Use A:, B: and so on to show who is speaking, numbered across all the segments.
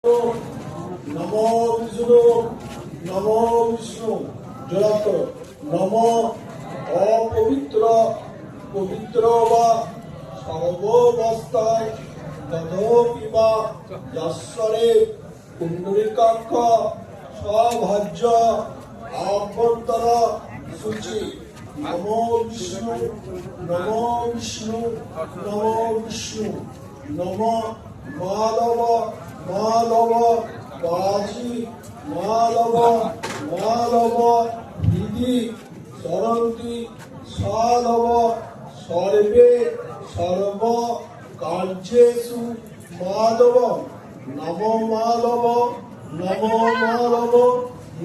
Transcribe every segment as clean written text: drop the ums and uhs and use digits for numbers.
A: নমো বিষ্ণু নমো বিষ্ণু জপ নম অপবিত্র পবিত্র বা সর্বাবস্থায় তদপি বা যশ্বরে কুণ্ডলিকাক্ষ স্বভাজ্য আভ্যন্তর সূচি নমো বিষ্ণু নমো বিষ্ণু নমো বিষ্ণু নম মাধব মাধব বাজি মাধব মাধব দিদি সরন্তি সাধব সর্বে সর্ব কার্যেষু মাধব নম মাধব নম মাধব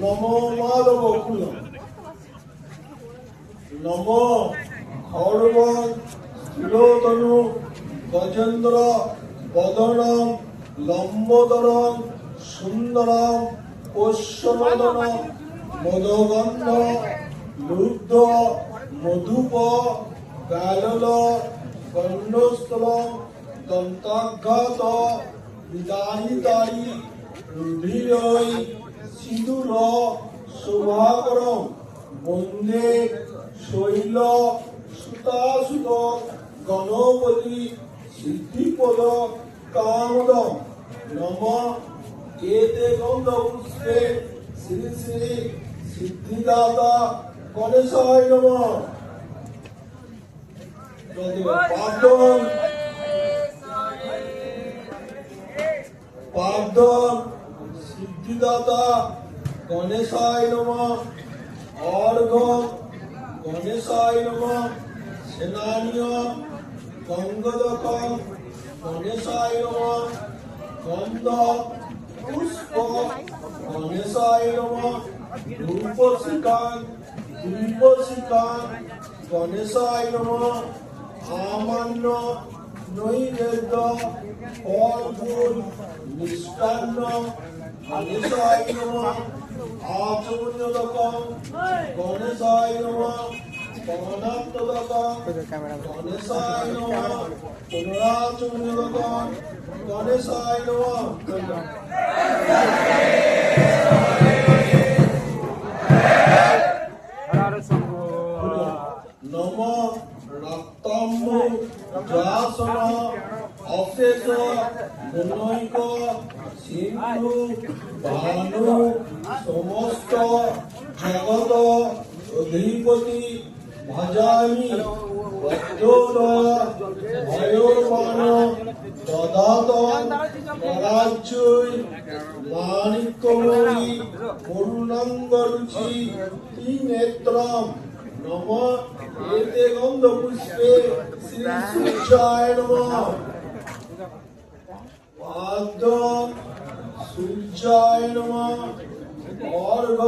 A: নম মাধব নম খড়ব স্থিরতনু গজেন্দ্র বদনম লম্বোদরম সুন্দরম পোষ্যমদন মদগন্ধ লুব্ধ মধুপ গালল গণ্ডস্থল দন্তাঘাত বিদাহিতারি রুধিরৈ সিঁদুর শোভাকরম বন্দে শৈল সুতাসুত গণপতি সিদ্ধিপদ কামদম নম এতে গন্ধ পুষ্পে শ্রী শ্রী সিদ্ধিদাতা গণেশায় নম পাদম পাদম সিদ্ধিদাতা গণেশায় নম অর্ঘ গণেশায় নম সেনানীয় গঙ্গদক গণেশায় নম গন্ধ পুষ্প গণেশায় নম রূপশিখান দীপশিখান গণেশায় নম আমান্য নৈবেদ্য ফল ফুল মিষ্টান্ন গণেশায় নম আচমন্যদক গণেশায় নম পবনাত্মদক গণেশায় নম পুনরাচমন্যদক গণেশায় নম নম রক্তম্ব যাসন অশেষ গুণৈক সিন্ধু ভানু সমস্ত জগত অধিপতি ভজামি বদ্ধ ভয়মান দদাত পরাজয় মাণিক্যমণি পূর্ণাঙ্গরুচি ত্রিনেত্রম নম এতে গন্ধ পুষ্পে শ্রী সূর্যায় নম পাদ সূর্যায় নম অর্ঘ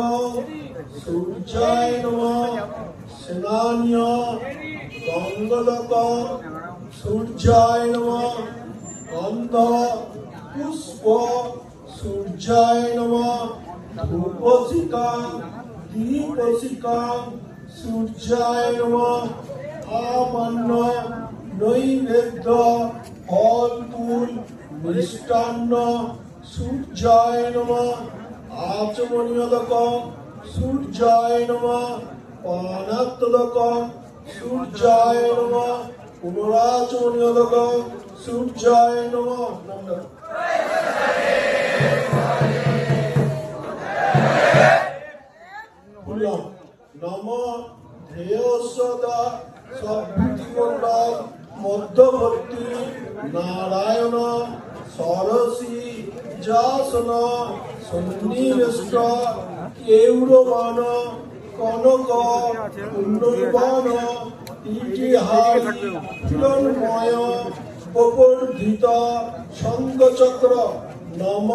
A: সূর্যায় নম সেনানীয় গঙ্গদক সূর্যায় নম গন্ধ পুষ্প সূর্যায় নম ধূপশিখা দীপশিখা সূর্যায় নম আমান্য নৈবেদ্য ফল ফুল মিষ্টান্ন সূর্যায় নম আচমনীয়দক সূর্যায় নম পানাত্মদক সূর্যায় নম পুনরাচমনীয়দক সূর্যায় নম নম ধেয়সদা সদ্বুদ্ধিমণ্ডল মধ্যবর্তী নারায়ণ সরসী যাসন সন্নিবেষ্ট কেউরবান কনক কুণ্ডলবান ইতিহারি কিরণময় প্রবর্ধিত শঙ্খচক্র নম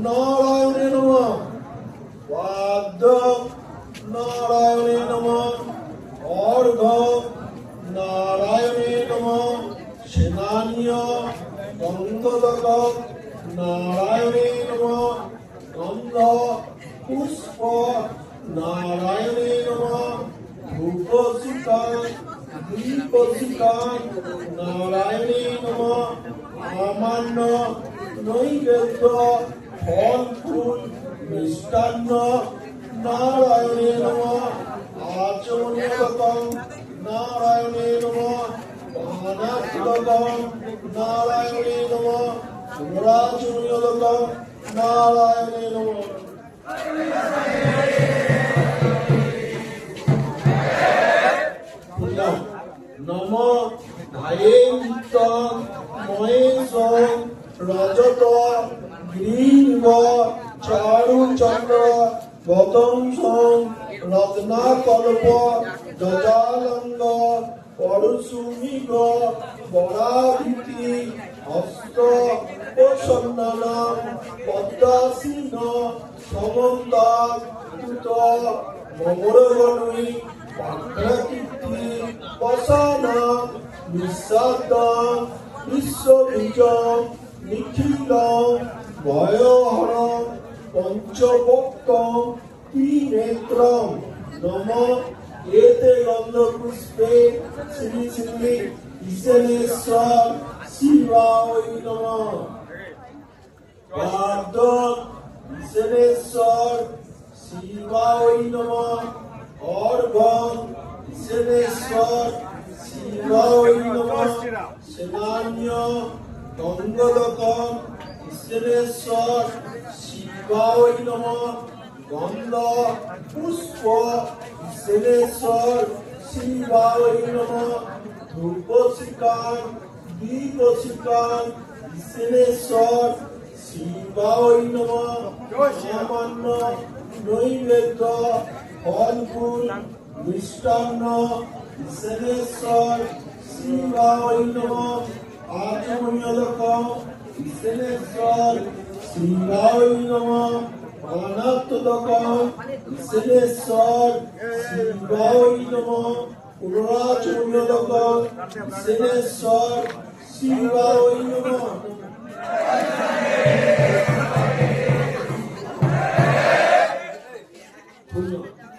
A: নারায়ণে নম পাদ নারায়ণে নম অর্ঘ নারায়ণে নম সেনানীয় গন্ধদক নারায়ণে নম গন্ধ পুষ্প নারায়ণে নম ধূপশিখা দীপশিখা নারায়ণে নম আমান্য নৈবেদ্য মিষ্টান্ন নারায়ণে নমঃ আচমনীয়কম নারায়ণে নমঃ পানাত্মকম নারায়ণে নমঃ পুরাচমনীয়কম নারায়ণে নমঃ নম ধায়েন্ত মহেশং রজত গ্রীব চারুচন্দ্র বতংসং রত্নাকল্প গজালঙ্গ পরশুমিগ বরাভীতি হস্ত প্রসন্ননম পদ্মাসীন সমন্তাৎ মমরগণী পাত্রকীর্তি বসানা নিঃসাদম বিশ্ববীজম নিখিলম ভয়হরম পঞ্চভক্তম ত্রিনেত্রম নম এতে গন্ধপুষ্পে শ্রী শ্রী ঈশানেশ্বর শিবায় নমঃ পার্বণ ঈশানেশ্বর শিবায় নমঃ অর্ঘ্যং ঈশানেশ্বর শিবায় নমঃ সেনান্য গঙ্গোদকম ঈশানেশ্বর শিবায় নমঃ গন্ধ পুষ্প ঈশানেশ্বর শিবায় নমঃ ধূপশিখান দীপশিখান ঈশানেশ্বর শিবায় নমঃ সামান্য নৈবেদ্য ফল ফুল মিষ্টান্ন ঈশানেশ্বর শিবায় নমঃ আচমনীয়কম ঈশানেশ্বর শিবায় নমঃ অনাত্মকম ঈশানেশ্বর শিবায় নমঃ পুরাচমনীয়কম ঈশানেশ্বর শিবায় নমঃ